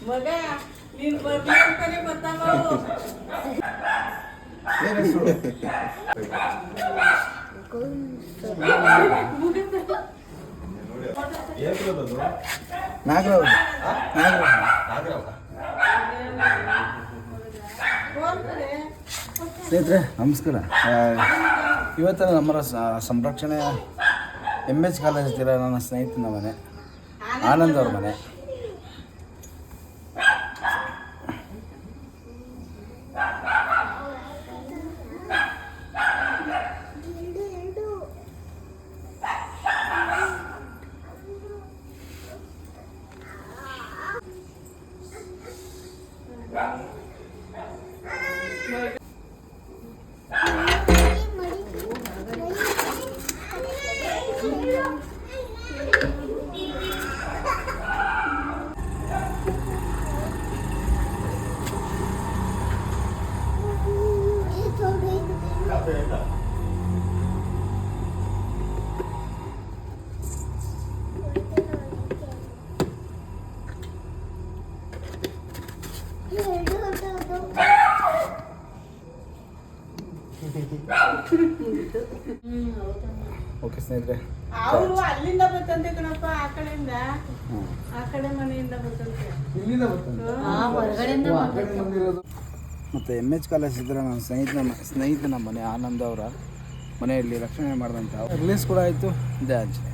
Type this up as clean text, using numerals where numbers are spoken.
ಮಗ ನೀನ್ ಬರ್ಲಿ ಅಂತಾನೆ ಬರ್ತಾವ ನಾಗರಾವ್ ಸ್ನೇಹಿತರೆ ನಮಸ್ಕಾರ. ಇವತ್ತು ನಮ್ಮ ಸಂರಕ್ಷಣೆ MH ಕಾಲೇಜ್ ಹತ್ತಿರ ನನ್ನ ಸ್ನೇಹಿತನ ಮನೆ, ಆನಂದ್ ಅವ್ರ ಮನೆ. ಓಕೆ ಸ್ನೇಹಿತರೆ, ಅವರು ಅಲ್ಲಿಂದ ಬರ್ತಂತೆ ಕಣಪ್ಪ, ಆ ಕಡೆಯಿಂದ ಆ ಕಡೆ ಮನೆಯಿಂದ ಬರ್ತಂತೆ, ಮತ್ತು MH ಕಾಲೇಜ್ ಇದ್ದರೆ ನನ್ನ ಸ್ನೇಹಿತನ ಮನೆ ಆನಂದ್ ಅವರ ಮನೆಯಲ್ಲಿ ರಕ್ಷಣೆ ಮಾಡಿದಂಥ ರಿಲೀಸ್ ಕೂಡ ಆಯಿತು. ಇದೇ ಆಂಜನೇಯ.